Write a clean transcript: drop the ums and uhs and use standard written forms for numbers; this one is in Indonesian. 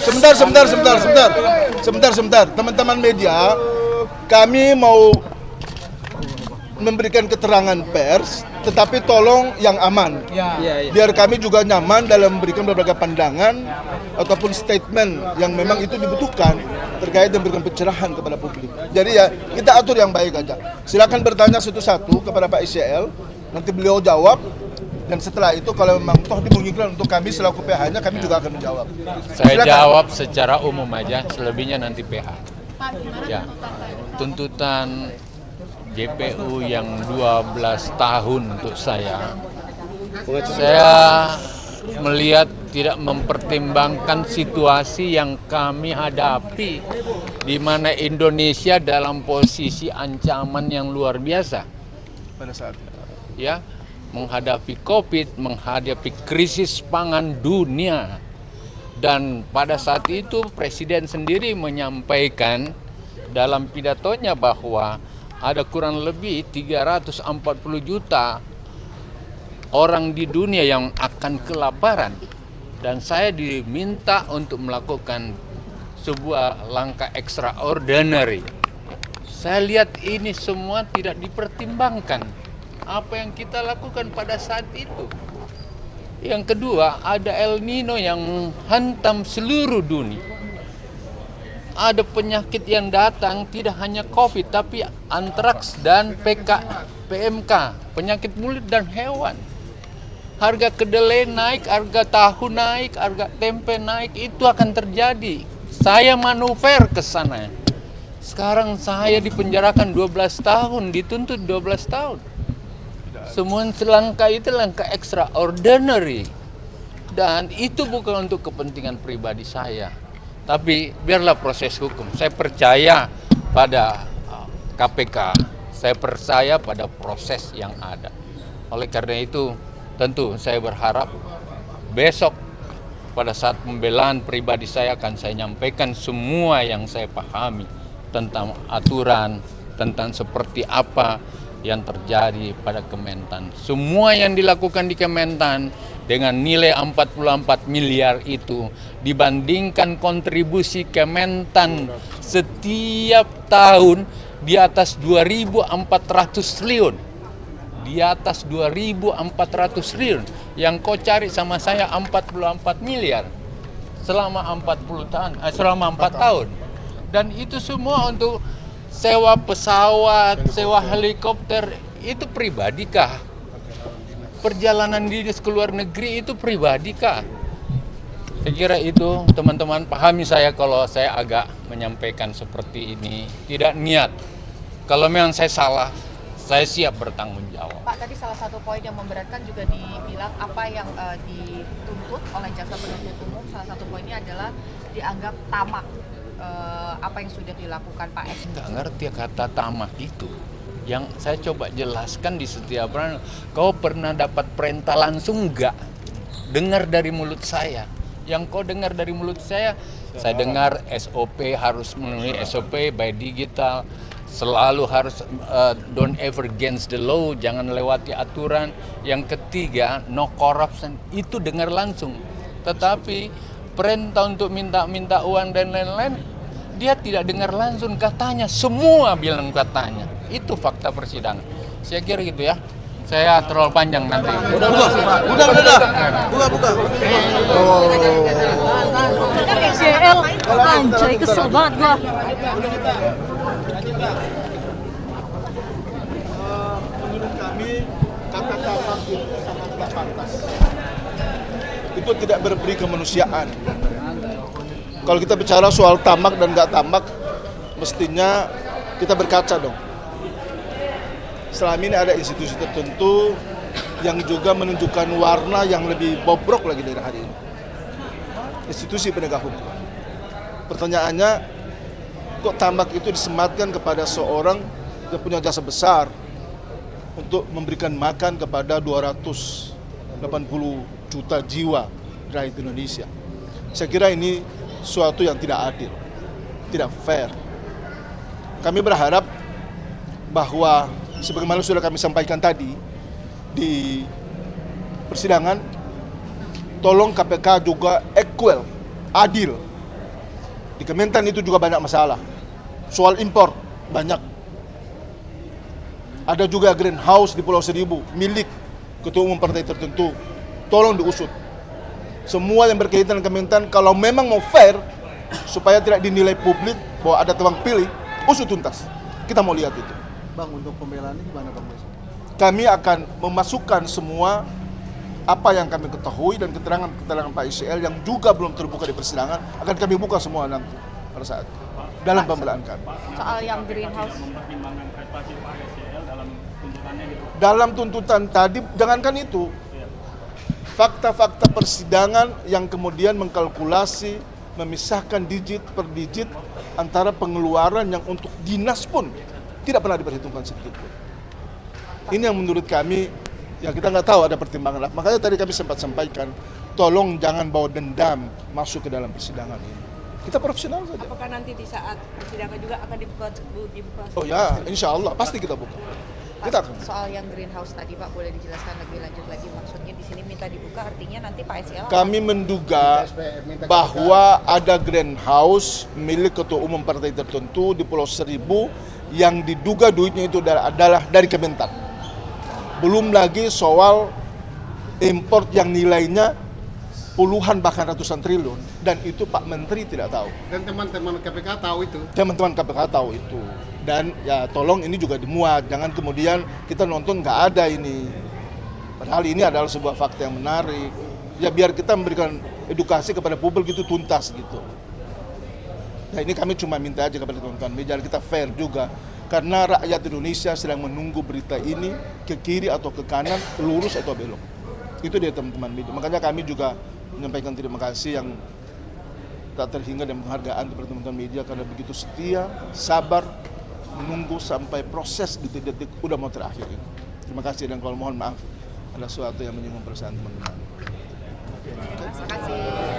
Sebentar. Teman-teman media, kami mau memberikan keterangan pers, tetapi tolong yang aman. Biar kami juga nyaman dalam memberikan beberapa pandangan ataupun statement yang memang itu dibutuhkan terkait dan memberikan pencerahan kepada publik. Jadi ya kita atur yang baik aja. Silakan bertanya satu-satu kepada Pak ICL, nanti beliau jawab. Dan setelah itu kalau memang toh dimungkinkan untuk kami selaku PH-nya, kami juga akan menjawab. Saya jawab secara umum aja, selebihnya nanti PH. Ya, tuntutan JPU yang 12 tahun untuk saya melihat tidak mempertimbangkan situasi yang kami hadapi, di mana Indonesia dalam posisi ancaman yang luar biasa. Pada saat itu. Ya, menghadapi COVID, menghadapi krisis pangan dunia. Dan pada saat itu Presiden sendiri menyampaikan dalam pidatonya bahwa ada kurang lebih 340 juta orang di dunia yang akan kelaparan. Dan saya diminta untuk melakukan sebuah langkah extraordinary. Saya lihat ini semua tidak dipertimbangkan. Apa yang kita lakukan pada saat itu. Yang kedua, ada El Nino yang menghantam seluruh dunia. Ada penyakit yang datang, tidak hanya COVID, tapi antraks dan PMK, penyakit mulut dan hewan. Harga kedelai naik, harga tahu naik, harga tempe naik, itu akan terjadi. Saya manuver ke sana. Sekarang saya dipenjarakan 12 tahun, dituntut 12 tahun. Semua langkah itu langkah extraordinary. Dan itu bukan untuk kepentingan pribadi saya. Tapi biarlah proses hukum. Saya percaya pada KPK. Saya percaya pada proses yang ada. Oleh karena itu, tentu saya berharap besok pada saat pembelaan pribadi saya akan saya nyampaikan semua yang saya pahami tentang aturan, tentang seperti apa yang terjadi pada Kementan. Semua yang dilakukan di Kementan dengan nilai 44 miliar itu dibandingkan kontribusi Kementan setiap tahun di atas 2.400 triliun. Di atas 2.400 triliun. Yang kau cari sama saya 44 miliar selama 4 tahun. Dan itu semua untuk sewa pesawat, sewa helikopter, itu pribadikah? Perjalanan dinas ke luar negeri itu pribadikah? Saya kira itu teman-teman pahami saya kalau saya agak menyampaikan seperti ini. Tidak niat. Kalau memang saya salah, saya siap bertanggung jawab. Pak, tadi salah satu poin yang memberatkan juga dibilang apa yang dituntut oleh jaksa penuntut umum, salah satu poinnya adalah dianggap tamak. Apa yang sudah dilakukan Pak S? Nggak ngerti kata tamak itu. Yang saya coba jelaskan di setiap orang, kau pernah dapat perintah langsung nggak? Dengar dari mulut saya. Yang kau dengar dari mulut saya dengar SOP, harus memenuhi SOP by digital, selalu harus don't ever against the law, jangan lewati aturan. Yang ketiga, no corruption, itu dengar langsung. Tetapi perintah untuk minta uang dan lain-lain, dia tidak dengar langsung katanya, semua bilang katanya. Itu fakta persidangan. Saya kira gitu ya. Saya terlalu panjang nanti. Buka. ICL, anjay kesel banget gua. Menurut kami kata tamak itu sangatlah pantas. Itu tidak berberi kemanusiaan. Kalau kita bicara soal tamak dan nggak tamak, mestinya kita berkaca dong. Selama ini ada institusi tertentu yang juga menunjukkan warna yang lebih bobrok lagi dari hari ini. Institusi penegak hukum. Pertanyaannya, kok tamak itu disematkan kepada seorang yang punya jasa besar untuk memberikan makan kepada 280 juta jiwa rakyat Indonesia. Saya kira ini suatu yang tidak adil, tidak fair. Kami berharap bahwa sebagaimana sudah kami sampaikan tadi di persidangan, tolong KPK juga equal, adil Di Kementan itu juga banyak masalah. Soal impor banyak. Ada juga greenhouse di Pulau Seribu milik ketua umum partai tertentu. Tolong diusut. Semua yang berkaitan dengan Kementan, kalau memang mau fair, supaya tidak dinilai publik bahwa ada tebang pilih, usut tuntas. Kita mau lihat itu. Bang, untuk pembelaan ini gimana Bang? Kami akan memasukkan semua apa yang kami ketahui dan keterangan Pak ICL yang juga belum terbuka di persidangan, akan kami buka semua nanti pada saat dalam pembelaan kami. Soal yang greenhouse. Dalam tuntutan tadi, jangankan itu, fakta-fakta persidangan yang kemudian mengkalkulasi, memisahkan digit per digit antara pengeluaran yang untuk dinas pun tidak pernah diperhitungkan sedikit pun. Ini yang menurut kami, ya kita nggak tahu ada pertimbangan apa. Makanya tadi kami sempat sampaikan, tolong jangan bawa dendam masuk ke dalam persidangan ini. Kita profesional saja. Apakah nanti di saat persidangan juga akan dibuka? Oh ya, insya Allah pasti kita buka. Kita akan. Soal yang greenhouse tadi Pak, boleh dijelaskan lebih lanjut lagi, maksudnya di sini minta dibuka artinya nanti Pak ICL Kami menduga bahwa ada greenhouse milik ketua umum partai tertentu di Pulau Seribu yang diduga duitnya itu adalah dari Kementan. Belum lagi soal import yang nilainya puluhan bahkan ratusan triliun, dan itu Pak Menteri tidak tahu. Dan teman-teman KPK tahu itu. Teman-teman KPK tahu itu. Dan ya tolong ini juga dimuat, jangan kemudian kita nonton nggak ada ini. Padahal ini adalah sebuah fakta yang menarik. Ya biar kita memberikan edukasi kepada publik itu tuntas gitu. Nah ini kami cuma minta aja kepada teman-teman media, kita fair juga. Karena rakyat Indonesia sedang menunggu berita ini ke kiri atau ke kanan, lurus atau belok. Itu dia teman-teman media. Makanya kami juga menyampaikan terima kasih yang tak terhingga dan penghargaan kepada teman-teman media karena begitu setia, sabar, menunggu sampai proses detik-detik udah mau terakhir ini. Terima kasih dan kalau mohon maaf ada sesuatu yang menyinggung perasaan teman-teman. Terima kasih.